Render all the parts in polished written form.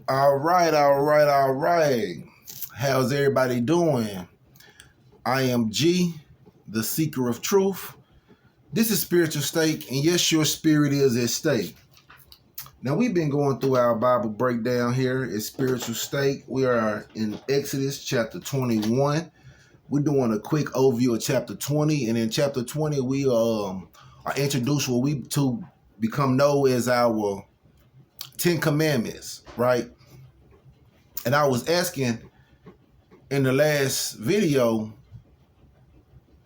All right, all right, all right. How's everybody doing? I am G, the seeker of truth. This is Spiritual Stake, and yes, your spirit is at stake. Now, we've been going through our Bible breakdown here at Spiritual Stake. We are in Exodus chapter 21. We're doing a quick overview of chapter 20, and in chapter 20, we are introduced what we to become known as our 10 Commandments, right? And I was asking in the last video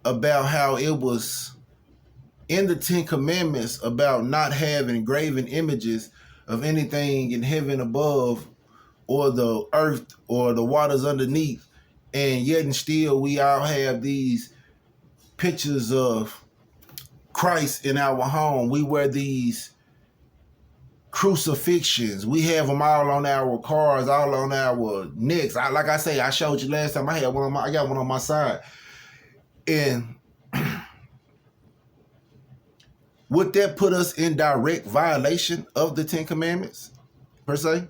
about how it was in the 10 Commandments about not having graven images of anything in heaven above or the earth or the waters underneath. And yet and still we all have these pictures of Christ in our home. We wear these crucifixions. We have them all on our cars, all on our necks. Like I say, I showed you last time. I got one on my side. And would that put us in direct violation of the 10 Commandments, per se?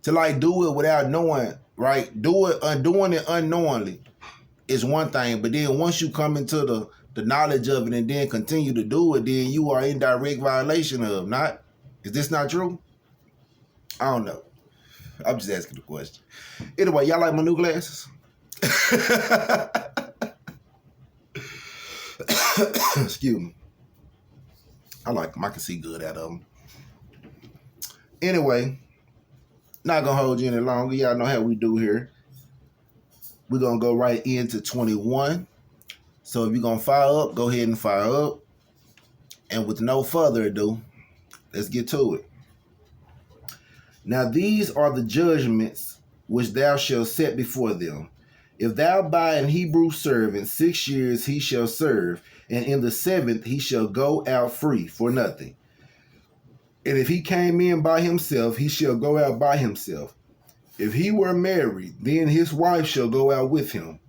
To like do it without knowing, right? Doing it unknowingly is one thing, but then once you come into the knowledge of it and then continue to do it, then you are in direct violation of, not? Is this not true? I don't know. I'm just asking the question. Anyway, y'all like my new glasses? Excuse me. I like them. I can see good out of them. Anyway, not going to hold you any longer. Y'all know how we do here. We're going to go right into 21. So if you're going to fire up, go ahead and fire up. And with no further ado, let's get to it. Now these are the judgments which thou shalt set before them. If thou buy an Hebrew servant, 6 years he shall serve, and in the 7th he shall go out free for nothing. And if he came in by himself, he shall go out by himself. If he were married, then his wife shall go out with him.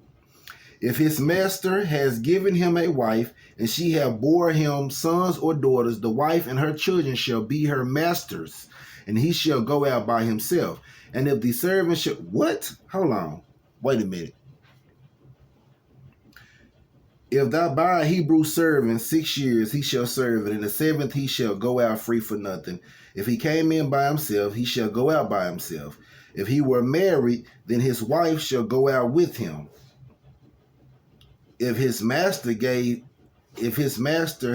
If his master has given him a wife, and she have bore him sons or daughters, the wife and her children shall be her master's, and he shall go out by himself. And if the servant shall... What? Hold on. Wait a minute. If thou buy a Hebrew servant, 6 years he shall serve, and in the 7th he shall go out free for nothing. If he came in by himself, he shall go out by himself. If he were married, then his wife shall go out with him. If his master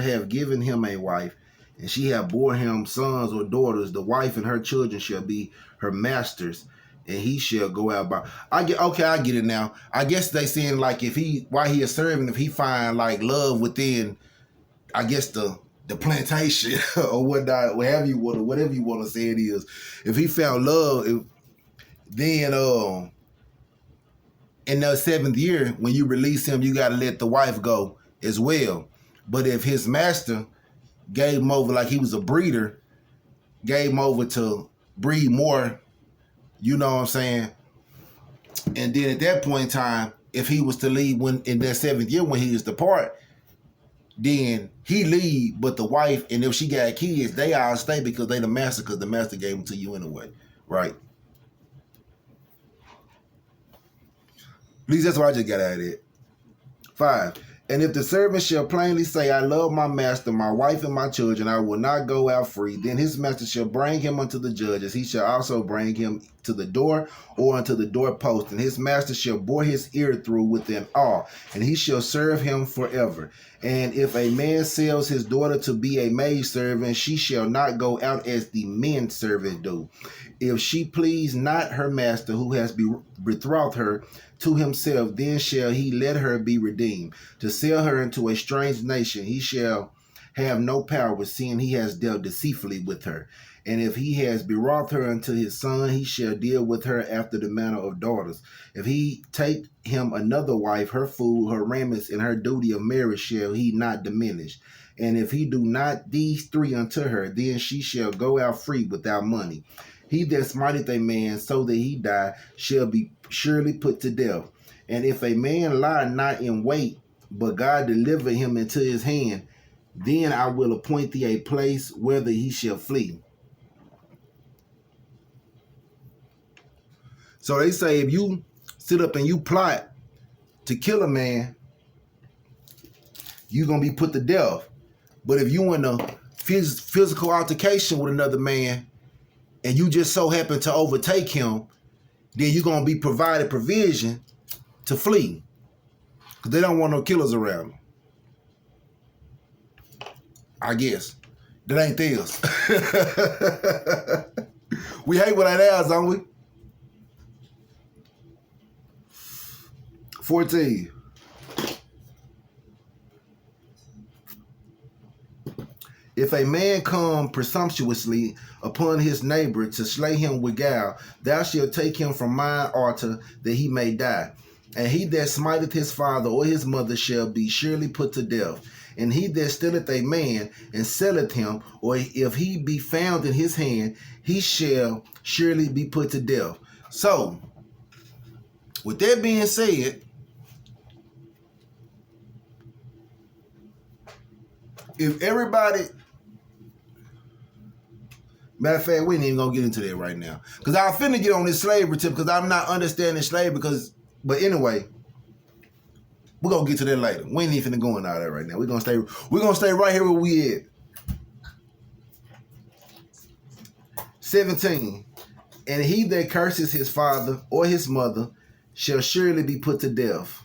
have given him a wife, and she have bore him sons or daughters, the wife and her children shall be her master's, and he shall go out by... I get it now. I guess they saying like while he is serving, if he find like love within, I guess the plantation or whatnot, whatever you want to say it is. If he found love, then in the 7th year, when you release him, you got to let the wife go as well. But if his master gave him over like he was a breeder, gave him over to breed more, you know what I'm saying? And then at that point in time, if he was to leave in that 7th year when he was to depart, then he leave, but the wife, and if she got kids, they all stay because they the master, because the master gave them to you anyway, right? At least that's what I just got out of it. 5. And if the servant shall plainly say, I love my master, my wife, and my children, I will not go out free, then his master shall bring him unto the judges. He shall also bring him to the door or unto the doorpost, and his master shall bore his ear through with an awl, and he shall serve him forever. And if a man sells his daughter to be a maidservant, she shall not go out as the men servant do. If she please not her master who has betrothed her to himself, then shall he let her be redeemed. To sell her into a strange nation, he shall have no power, seeing he has dealt deceitfully with her. And if he has betrothed her unto his son, he shall deal with her after the manner of daughters. If he take him another wife, her food, her raiments, and her duty of marriage shall he not diminish. And if he do not these 3 unto her, then she shall go out free without money. He that smiteth a man so that he die shall be surely put to death. And if a man lie not in wait, but God deliver him into his hand, then I will appoint thee a place whither he shall flee. So they say if you sit up and you plot to kill a man, you're going to be put to death. But if you in a physical altercation with another man and you just so happen to overtake him, then you're going to be provided provision to flee. Because they don't want no killers around them. I guess. That ain't theirs. We hate what that is, don't we? 14. If a man come presumptuously upon his neighbor to slay him with guile, thou shalt take him from mine altar that he may die. And he that smiteth his father or his mother shall be surely put to death. And he that stealeth a man and selleth him, or if he be found in his hand, he shall surely be put to death. So, with that being said, if everybody... Matter of fact, we ain't even gonna get into that right now. Because I'm finna get on this slavery tip because I'm not understanding slavery but anyway, we're gonna get to that later. We ain't even finna go into all that right now. We're gonna stay right here where we at. 17. And he that curses his father or his mother shall surely be put to death.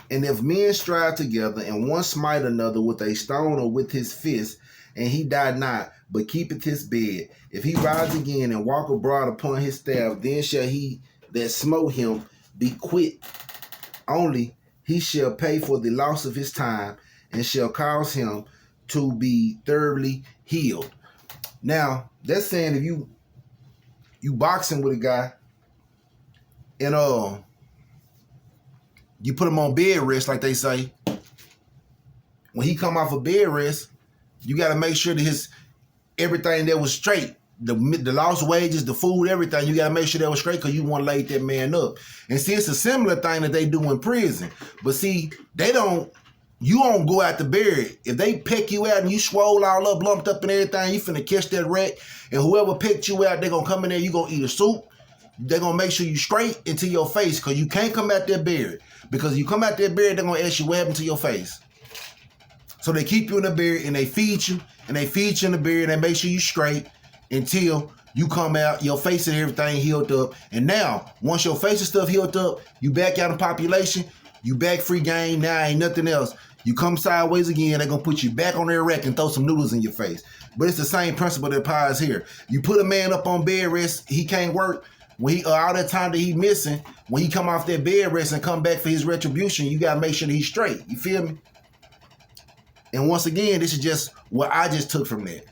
And if men strive together, and one smite another with a stone or with his fist, and he die not, but keepeth his bed, if he rise again and walk abroad upon his staff, then shall he that smote him be quit. Only he shall pay for the loss of his time, and shall cause him to be thoroughly healed. Now, that's saying if you boxing with a guy, and you put him on bed rest, like they say, when he come off of bed rest, you got to make sure that everything that was straight, the lost wages, the food, everything, you got to make sure that was straight because you want to lay that man up. And see, it's a similar thing that they do in prison. But see, you don't go out to bury. If they pick you out and you swole all up, lumped up and everything, you finna catch that wreck. And whoever picked you out, they're going to come in there, you going to eat a soup. They're going to make sure you straight into your face because you can't come out there buried. Because you come out there buried, they're going to ask you what happened to your face. So they keep you in the beard and they feed you in the beard and they make sure you straight until you come out, your face and everything healed up. And now, once your face and stuff healed up, you back out in population, you back free game, now ain't nothing else. You come sideways again, they're going to put you back on their rack and throw some noodles in your face. But it's the same principle that applies here. You put a man up on bed rest, he can't work. When all that time that he missing, when he come off that bed rest and come back for his retribution, you got to make sure that he's straight. You feel me? And once again, this is just what I just took from that.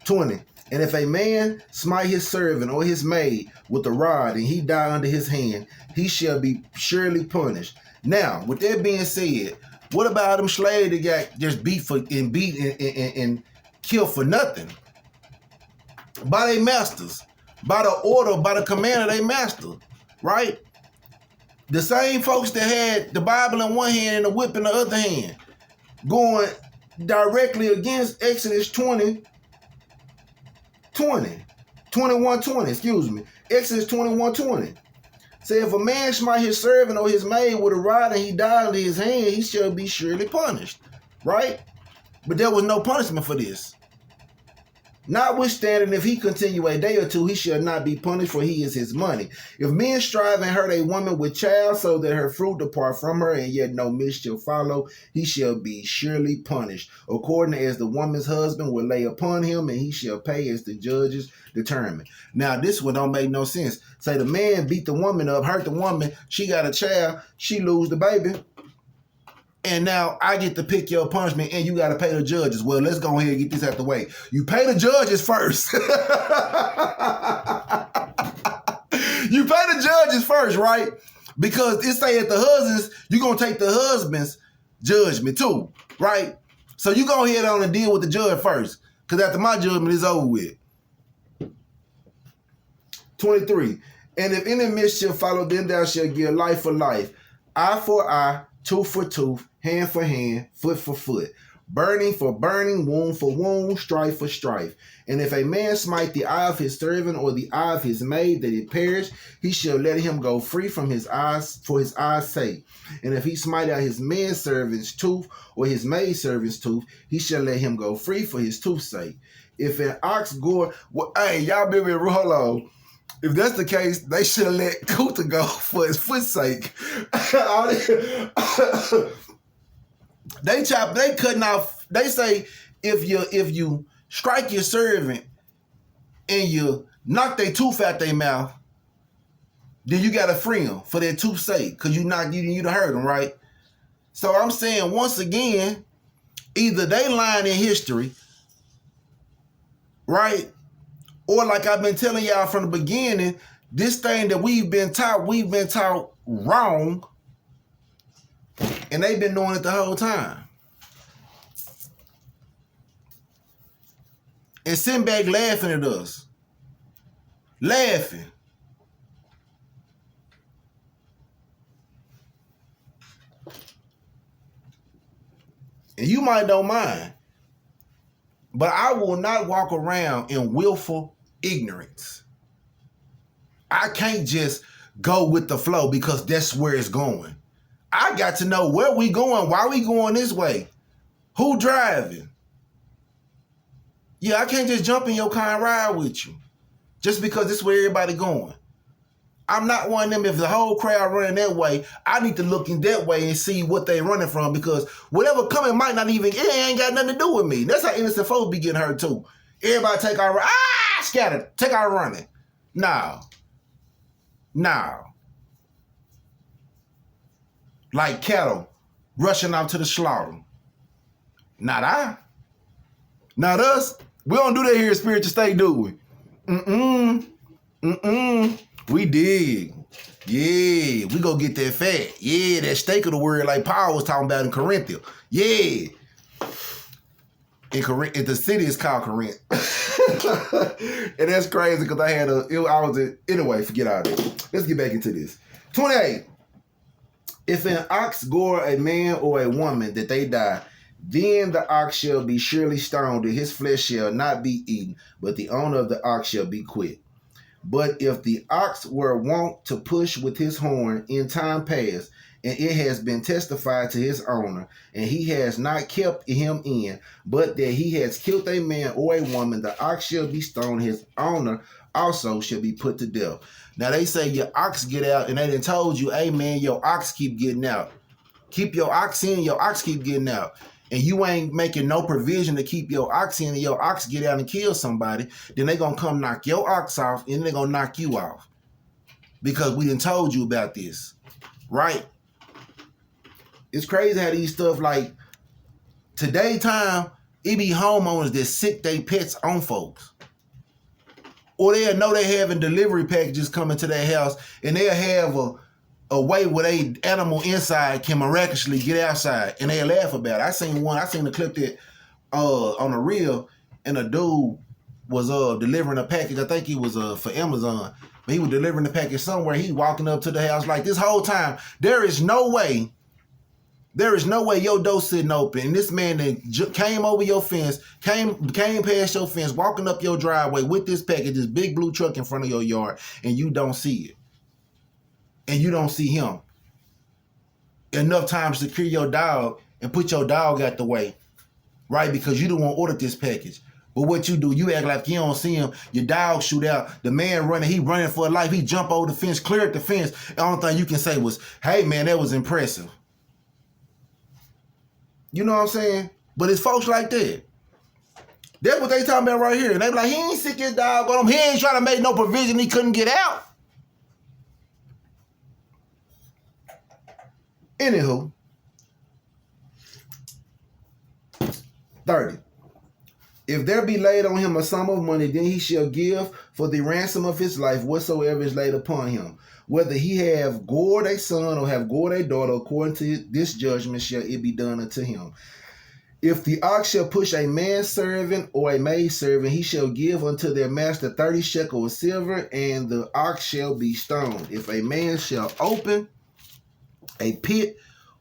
20. And if a man smite his servant or his maid with a rod and he die under his hand, he shall be surely punished. Now, with that being said, what about them slaves that got just beat and killed for nothing? By their masters, by the order, by the command of their master, right? The same folks that had the Bible in one hand and the whip in the other hand, going directly against Exodus 21:20, excuse me. Exodus 21:20. Say, if a man smite his servant or his maid with a rod and he die under his hand, he shall be surely punished. Right? But there was no punishment for this. Notwithstanding, if he continue a day or two, he shall not be punished, for he is his money. If men strive and hurt a woman with child, so that her fruit depart from her, and yet no mischief follow, he shall be surely punished, according as the woman's husband will lay upon him, and he shall pay as the judges determine. Now, this one don't make no sense. Say the man beat the woman up, hurt the woman, she got a child, she lose the baby. And now I get to pick your punishment and you got to pay the judges. Well, let's go ahead and get this out the way. You pay the judges first. You pay the judges first, right? Because it say at the husbands, you're going to take the husband's judgment too, right? So you go ahead on and deal with the judge first. Because after my judgment is over with. 23. And if any mischief follow, then thou shalt give life for life, eye for eye, tooth for tooth, hand for hand, foot for foot, burning for burning, wound for wound, strife for strife. And if a man smite the eye of his servant or the eye of his maid that it perish, he shall let him go free from his eyes for his eyes' sake. And if he smite out his manservant's tooth or his maidservant's tooth, he shall let him go free for his tooth's sake. If an ox gore, well, hey, y'all be real, hold on. If that's the case, they should have let Kuta go for his foot's sake. They cutting off. They say if you strike your servant and you knock their tooth out their mouth, then you gotta free them for their tooth's sake, because you done hurt them, right? So I'm saying once again, either they lying in history, right? Or like I've been telling y'all from the beginning, this thing that we've been taught wrong, and they've been doing it the whole time. And sitting back laughing at us. Laughing. And you might don't mind, but I will not walk around in willful ignorance. I can't just go with the flow because that's where it's going. I got to know where we going, why we going this way, who driving. Yeah, I can't just jump in your car and ride with you just because this is where everybody going. I'm not one of them. If the whole crowd running that way, I need to look in that way and see what they running from, because whatever coming might not even, it ain't got nothing to do with me. That's how innocent folks be getting hurt too. Everybody take our, scatter, take our running. No. Like cattle rushing out to the slaughter. Not I. Not us. We don't do that here at Spiritual State, do we? We dig. Yeah, we go get that fat. Yeah, that steak of the word like Paul was talking about in Corinthia. Yeah. In the city is called Corinth. And that's crazy because anyway, forget all that. Let's get back into this. 28. If an ox gore a man or a woman that they die, then the ox shall be surely stoned, and his flesh shall not be eaten, but the owner of the ox shall be quit. But if the ox were wont to push with his horn in time past, and it has been testified to his owner, and he has not kept him in, but that he has killed a man or a woman, the ox shall be stoned, his owner also shall be put to death. Now they say your ox get out, and they done told you, hey man, your ox keep getting out. Keep your ox in, your ox keep getting out. And you ain't making no provision to keep your ox in, and your ox get out and kill somebody, then they gonna come knock your ox off, and they gonna knock you off. Because we done told you about this, right? It's crazy how these stuff, like, today time, it be homeowners that sick their pets on folks. Or they'll know they having delivery packages coming to their house, and they'll have a way where they animal inside can miraculously get outside, and they'll laugh about it. I seen a clip that on a reel, and a dude was delivering a package. I think he was for Amazon, but he was delivering the package somewhere. He walking up to the house like this whole time. There is no way your door sitting open, and this man that came over your fence, came past your fence, walking up your driveway with this package, this big blue truck in front of your yard, and you don't see it. And you don't see him enough times to secure your dog and put your dog out the way, right? Because you don't want to order this package. But what you do, you act like you don't see him. Your dog shoot out. The man running, he running for life. He jump over the fence, cleared the fence. The only thing you can say was, hey, man, that was impressive. You know what I'm saying? But it's folks like that. That's what they talking about right here. And they be like, he ain't sick his dog on him. He ain't trying to make no provision. He couldn't get out. Anywho, 30. If there be laid on him a sum of money, then he shall give for the ransom of his life whatsoever is laid upon him. Whether he have gored a son or have gored a daughter, according to this judgment shall it be done unto him. If the ox shall push a manservant or a maidservant, he shall give unto their master 30 shekels of silver, and the ox shall be stoned. If a man shall open a pit,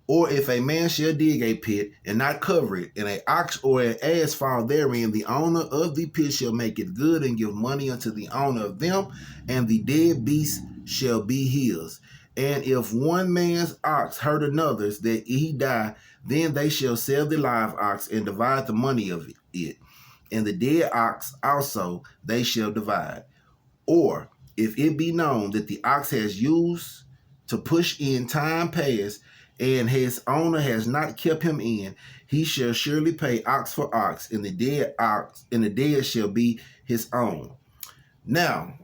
or if a man shall dig a pit and not cover it, and an ox or an ass fall therein, the owner of the pit shall make it good and give money unto the owner of them, and the dead beast shall be his. And if one man's ox hurt another's, that he die, then they shall sell the live ox and divide the money of it. And the dead ox also they shall divide. Or if it be known that the ox has used to push in time past, and his owner has not kept him in, he shall surely pay ox for ox, and the dead shall be his own. Now,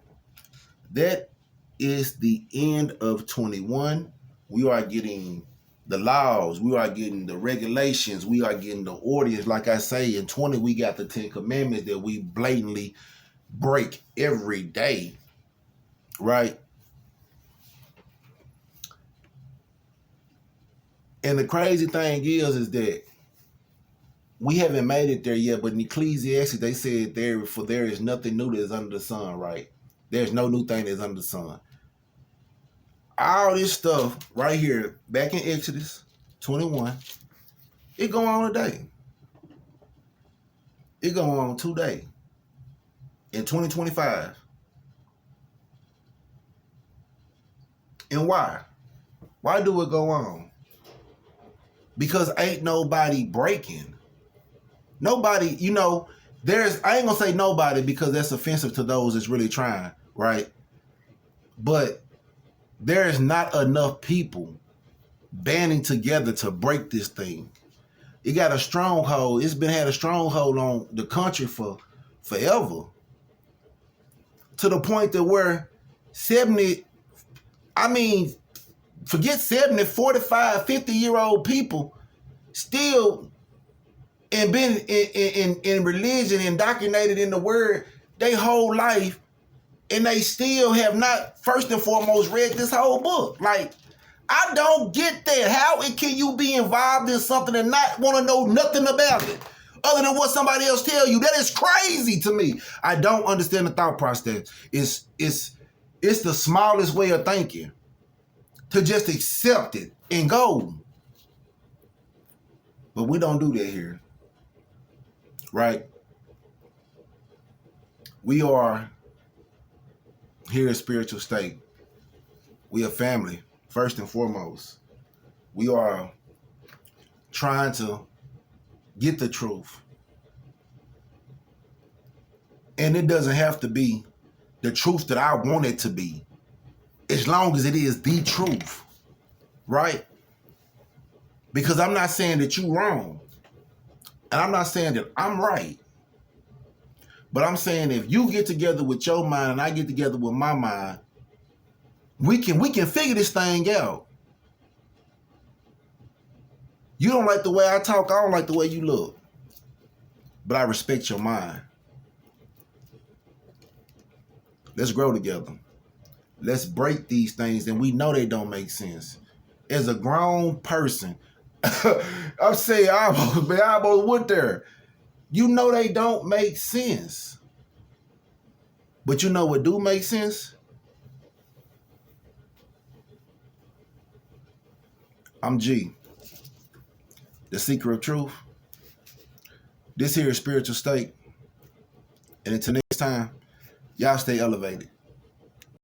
that is the end of 21. We are getting the laws, we are getting the regulations, we are getting the ordinance. Like I say, in 20, we got the 10 commandments that we blatantly break every day, right? And the crazy thing is that we haven't made it there yet, but in Ecclesiastes, they said there is nothing new that is under the sun, right? There's no new thing that's under the sun. All this stuff right here, back in Exodus 21, it go on today. It go on today. In 2025. And why? Why do it go on? Because ain't nobody breaking. Nobody, I ain't gonna say nobody because that's offensive to those that's really trying, right? But there is not enough people banding together to break this thing. It got a stronghold. It's been had a stronghold on the country for forever. To the point that where 70, forget 70, 45, 50-year-old people still and been in religion, indoctrinated in the word their whole life, and they still have not, first and foremost, read this whole book. Like, I don't get that. How can you be involved in something and not want to know nothing about it other than what somebody else tell you? That is crazy to me. I don't understand the thought process. It's the smallest way of thinking to just accept it and go. But we don't do that here, right? We are here in Spiritual State. We are family, first and foremost. We are trying to get the truth. And it doesn't have to be the truth that I want it to be, as long as it is the truth, right? Because I'm not saying that you're wrong, and I'm not saying that I'm right. But I'm saying if you get together with your mind and I get together with my mind, we can figure this thing out. You don't like the way I talk, I don't like the way you look. But I respect your mind. Let's grow together. Let's break these things, and we know they don't make sense. As a grown person, I'm saying I almost went there. You know they don't make sense. But you know what do make sense? I'm G. The Seeker of Truth. This here is Spiritual State. And until next time, y'all stay elevated.